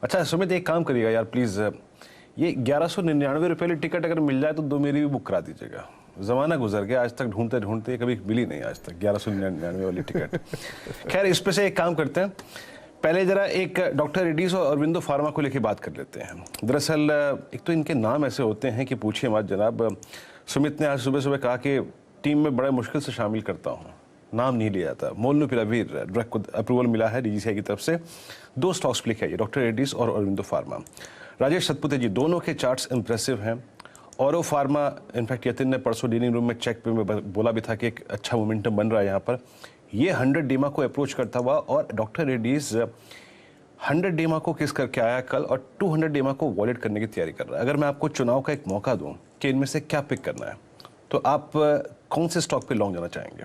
अच्छा सुमित, एक काम करिएगा यार प्लीज़, ये 1199 रुपये वाली टिकट अगर मिल जाए तो दो मेरी भी बुक करा दीजिएगा। ज़माना गुजर गया, आज तक ढूंढते ढूंढते कभी मिली नहीं आज तक 1199 वाली टिकट। खैर इस पे से एक काम करते हैं, पहले ज़रा एक डॉक्टर रेड्डीज और अरविंदो फार्मा को लेके बात कर लेते हैं। दरअसल एक तो इनके नाम ऐसे होते हैं कि पूछिए मत जनाब। सुमित ने आज सुबह सुबह कहा कि टीम में बड़े मुश्किल से शामिल करता हूँ, नाम नहीं लिया जाता। मोलनुपिरावीर ड्रग को अप्रूवल मिला है डीजीसीआई की तरफ से। दो स्टॉक्स पे लिखे हैं, डॉक्टर रेड्डीज और अरविंदो फार्मा। राजेश सतपुते जी, दोनों के चार्ट्स इंप्रेसिव हैं। औरो फार्मा इनफैक्ट यतिन ने परसों डीलिंग रूम में चेक पे में बोला भी था कि एक अच्छा मोमेंटम बन रहा है यहाँ पर। ये 100 डीमा को अप्रोच करता हुआ, और डॉक्टर रेड्डीज 100 डीमा को किस करके आया कल, और 200 डीमा को वॉलेट करने की तैयारी कर रहा है। अगर मैं आपको चुनाव का एक मौका दूं कि इनमें से क्या पिक करना है, तो आप कौन से स्टॉक पे लॉन्ग जाना चाहेंगे?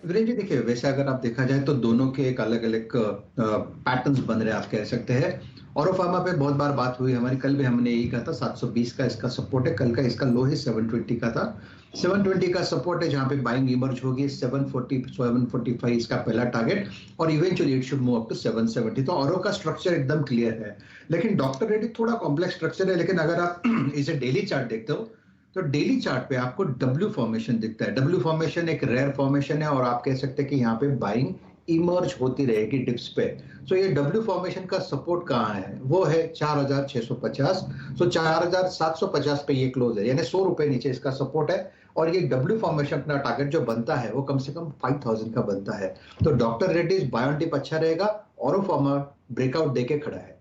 वीरेंद्र जी, देखिए वैसे अगर आप देखा जाए तो दोनों के एक अलग अलग पैटर्न्स बन रहे हैं, आप कह सकते हैं। औरो फार्मा पे बहुत बार बात हुई हमारी, कल भी हमने यही कहा था 720 का इसका सपोर्ट है, कल का इसका लो है 720 का था। 720 का सपोर्ट है जहां पे बाइंग इमर्ज होगी। 740 745 इसका पहला टारगेट, और eventually it should move up to 770। तो औरो का स्ट्रक्चर एकदम क्लियर है, लेकिन डॉक्टर रेड्डी थोड़ा कॉम्प्लेक्स स्ट्रक्चर है। लेकिन अगर आप इसे डेली चार्ट देखते हो तो डेली चार्ट पे आपको डब्ल्यू फॉर्मेशन दिखता है। डब्ल्यू फॉर्मेशन एक रेयर फॉर्मेशन है, और आप कह सकते हैं कि यहाँ पे बाइंग इमर्ज होती रहेगी डिप्स पे। सो ये डब्ल्यू फॉर्मेशन का सपोर्ट कहाँ है, वो है 4650। सो 4750 पे ये क्लोज है, यानी 100 रुपए नीचे इसका सपोर्ट है। और ये डब्ल्यू फॉर्मेशन का टारगेट जो बनता है वो कम से कम 5000 का बनता है। तो doctor Reddy's buy on dip अच्छा रहेगा, और फार्मा ब्रेकआउट देके खड़ा है।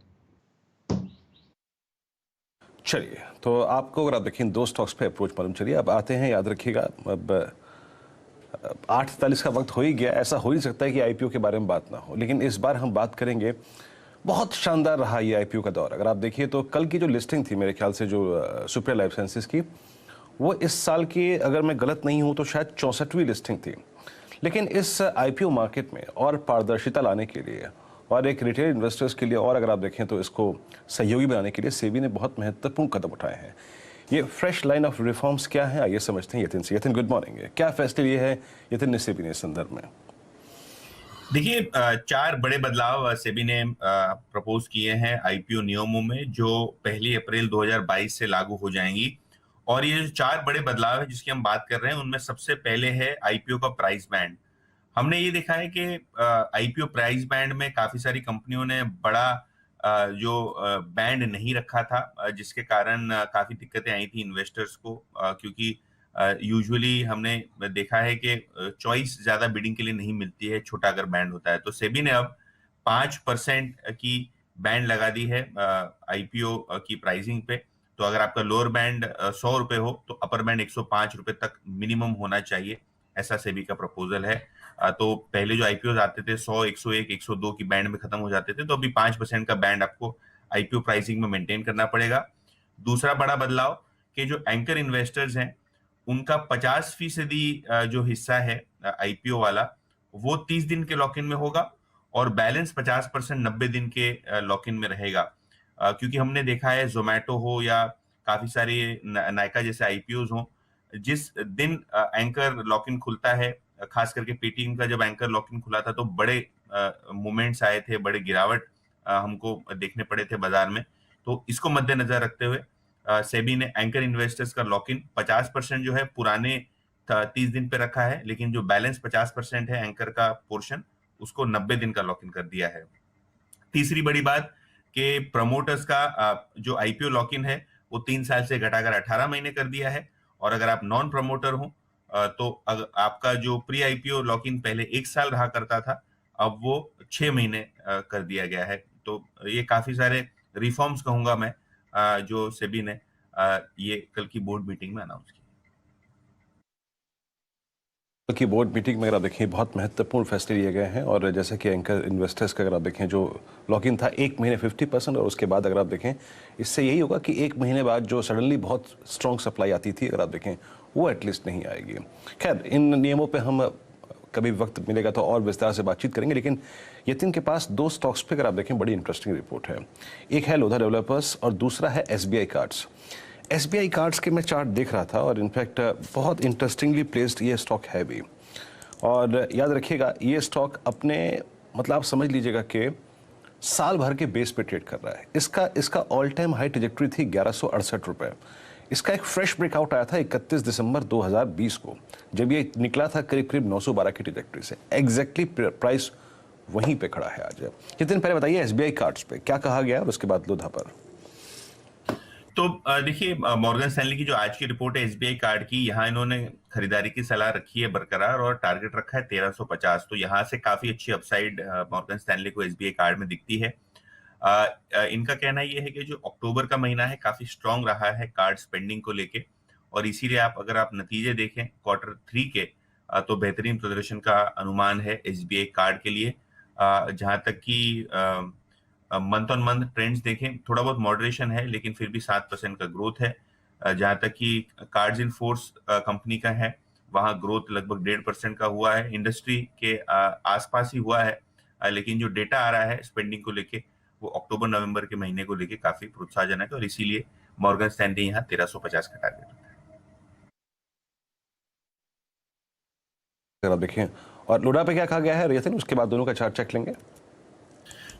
चलिए, तो आपको अगर आप देखें दो स्टॉक्स पे अप्रोच मालूम चलिए। अब आते हैं, याद रखिएगा अब 8:43 का वक्त हो ही गया। ऐसा हो ही सकता है कि आईपीओ के बारे में बात ना हो, लेकिन इस बार हम बात करेंगे। बहुत शानदार रहा ये आईपीओ का दौर। अगर आप देखिए तो कल की जो लिस्टिंग थी मेरे ख्याल से जो सुपर लाइफ साइंसेस की, वो इस साल की, अगर मैं गलत नहीं हूं तो शायद 64वीं लिस्टिंग थी। लेकिन इस आईपीओ मार्केट में और पारदर्शिता लाने के लिए और एक रिटेल इन्वेस्टर्स के लिए, और अगर आप देखें तो इसको सहयोगी बनाने के लिए सेबी ने बहुत महत्वपूर्ण कदम उठाए हैं। ये फ्रेश लाइन ऑफ रिफॉर्म्स क्या है, आइए समझते हैं यतिन से। Yatin, good morning. क्या फैसले लिए है यतिन ने सेबी ने इस संदर्भ में? देखिए, 4 बड़े बदलाव सेबी ने प्रपोज किए हैं आईपीओ नियमों में, जो 1 अप्रैल 2022 से लागू हो जाएंगी। और ये जो 4 बड़े बदलाव है जिसकी हम बात कर रहे हैं, उनमें सबसे पहले है आईपीओ का प्राइस बैंड। हमने ये देखा है कि आईपीओ प्राइस बैंड में काफी सारी कंपनियों ने बड़ा जो बैंड नहीं रखा था, जिसके कारण काफी दिक्कतें आई थी इन्वेस्टर्स को, क्योंकि यूजुअली हमने देखा है कि चॉइस ज्यादा बिडिंग के लिए नहीं मिलती है छोटा अगर बैंड होता है। तो सेबी ने अब 5% की बैंड लगा दी है आईपीओ की प्राइसिंग पे। तो अगर आपका लोअर बैंड 100 रुपए हो तो अपर बैंड 105 रुपए तक मिनिमम होना चाहिए, ऐसा सेबी का प्रपोजल है। तो पहले जो आईपीओ आते थे 100, 101, 102 की बैंड में खत्म हो जाते थे, तो अभी 5% का बैंड आपको आईपीओ प्राइसिंग में मेंटेन करना पड़ेगा। दूसरा बड़ा बदलाव कि जो एंकर इन्वेस्टर्स हैं उनका 50% जो हिस्सा है आईपीओ वाला, वो 30 दिन के लॉक इन में होगा, और बैलेंस 50% 90 दिन के लॉक इन में रहेगा। क्योंकि हमने देखा है जोमेटो हो या काफी सारे नायका जैसे आईपीओज हो, जिस दिन एंकर लॉक इन खुलता है, खास करके पेटीएम का जब एंकर लॉक इन खुला था तो बड़े मूवमेंट्स आए थे, बड़े गिरावट हमको देखने पड़े थे बाजार में। तो इसको मद्देनजर रखते हुए सेबी ने एंकर इन्वेस्टर्स का लॉक इन 50% जो है पुराने 30 दिन पे रखा है, लेकिन जो बैलेंस 50% है एंकर का पोर्शन, उसको 90 दिन का लॉक इन कर दिया है। तीसरी बड़ी बात कि प्रमोटर्स का जो आईपीओ लॉक इन है वो 3 साल से घटाकर 18 महीने कर दिया है। और अगर आप नॉन प्रमोटर हो तो आपका जो प्री आईपीओ लॉक इन पहले 1 साल रहा करता था, अब वो 6 महीने कर दिया गया है। तो ये काफी सारे रिफॉर्म्स कहूंगा मैं, जो सेबी ने ये कल की बोर्ड मीटिंग में अनाउंस किया। की बोर्ड मीटिंग में अगर आप देखें बहुत महत्वपूर्ण फैसले लिए गए हैं। और जैसे कि एंकर इन्वेस्टर्स का अगर आप देखें जो लॉक इन था 1 महीने 50%, और उसके बाद अगर आप देखें इससे यही होगा कि 1 महीने बाद जो सडनली बहुत स्ट्रॉन्ग सप्लाई आती थी, अगर आप देखें वो एटलीस्ट नहीं आएगी। खैर, इन नियमों पे हम कभी वक्त मिलेगा तो और विस्तार से बातचीत करेंगे। लेकिन यतिन के पास 2 स्टॉक्स पे अगर आप देखें बड़ी इंटरेस्टिंग रिपोर्ट है। एक है लोधा डेवलपर्स और दूसरा है एसबीआई कार्ड्स। एसबीआई कार्ड्स के मैं चार्ट देख रहा था, और इनफैक्ट बहुत इंटरेस्टिंगली प्लेस्ड ये स्टॉक है भी। और याद रखिएगा ये स्टॉक अपने, मतलब आप समझ लीजिएगा कि साल भर के बेस पे ट्रेड कर रहा है। इसका ऑल टाइम हाई ट्रेजेक्टरी थी 1168 रुपए। इसका एक फ्रेश ब्रेकआउट आया था 31 दिसंबर 2020 को, जब ये निकला था करीब करीब 912 की ट्रेजेक्टरी से। एग्जैक्टली प्राइस वहीं पे खड़ा है आज। कितने दिन पहले बताइए एसबीआई कार्ड्स पे क्या कहा गया और उसके बाद लोधा पर। तो देखिए, मॉर्गन स्टैनली की जो आज की रिपोर्ट है एसबीआई कार्ड की, यहाँ इन्होंने खरीदारी की सलाह रखी है बरकरार और टारगेट रखा है 1350। तो यहाँ से काफी अच्छी अपसाइड मॉर्गन स्टैनली को एसबीआई कार्ड में दिखती है। इनका कहना यह है कि जो अक्टूबर का महीना है काफी स्ट्रांग रहा है कार्ड स्पेंडिंग को लेके, और इसीलिए अगर आप नतीजे देखें Q3 के, तो बेहतरीन प्रदर्शन का अनुमान है एसबीआई कार्ड के लिए। जहां तक कि मंथ ऑन मंथ ट्रेंड्स देखें, थोड़ा बहुत मॉडरेशन है लेकिन फिर भी 7% का ग्रोथ है। जहां तक कि कार्ड्स इन फोर्स कंपनी का है, वहां ग्रोथ लगभग 1.5% का हुआ है। इंडस्ट्री के आसपास ही हुआ है, लेकिन जो डेटा आ रहा है स्पेंडिंग को लेके वो अक्टूबर नवंबर के महीने को लेके काफी प्रोत्साहजनक है, और इसीलिए मॉर्गन स्टैनली यहाँ 1350 का टारगेट रखा है। अगर आप देखें और लोडा पे क्या कहा गया है रियतन, उसके बाद दोनों का चार्ट चेक लेंगे।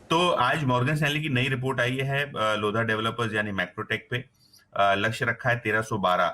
तो आज मॉर्गन स्टैनली की नई रिपोर्ट आई है लोधा डेवलपर्स यानी मैक्रोटेक पे। लक्ष्य रखा है 1312,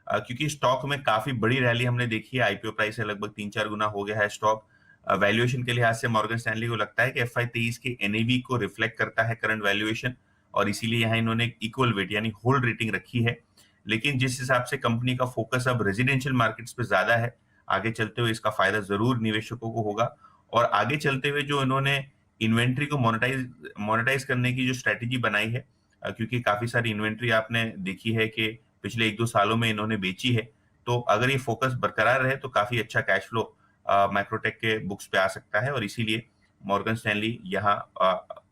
क्योंकि स्टॉक में काफी बड़ी रैली हमने देखी है। आईपीओ प्राइस से लगभग 3-4 गुना हो गया है स्टॉक। वैल्यूएशन के लिहाज से मॉर्गन स्टैनली को लगता है कि FY23 के एनएवी को रिफ्लेक्ट करता है करंट वैल्यूएशन, और इसीलिए यहाँ इन्होंने एक इक्वल वेट यानी होल्ड रेटिंग रखी है। लेकिन जिस हिसाब से कंपनी का फोकस अब रेजिडेंशियल मार्केट्स पे ज्यादा है, आगे चलते हुए इसका फायदा जरूर निवेशकों को होगा। और आगे चलते हुए जो इन्होंने इन्वेंट्री को मोनेटाइज करने की जो स्ट्रेटेजी बनाई है, क्योंकि काफी सारी इन्वेंट्री आपने देखी है कि पिछले 1-2 सालों में इन्होंने बेची है, तो अगर ये फोकस बरकरार रहे तो काफी अच्छा कैश फ्लो मैक्रोटेक के बुक्स पे आ सकता है, और इसीलिए मॉर्गन स्टैनली यहाँ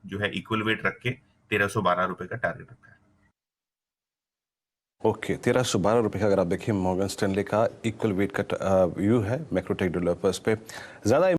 जो है इक्वल वेट रख के 1312 रुपए का टारगेट रखा है। ओके, 1312 रुपए का अगर आप देखिए मॉर्गन स्टैनली का इक्वल वेट का व्यू है मैक्रोटेक डेवलपर्स पे। ज्यादा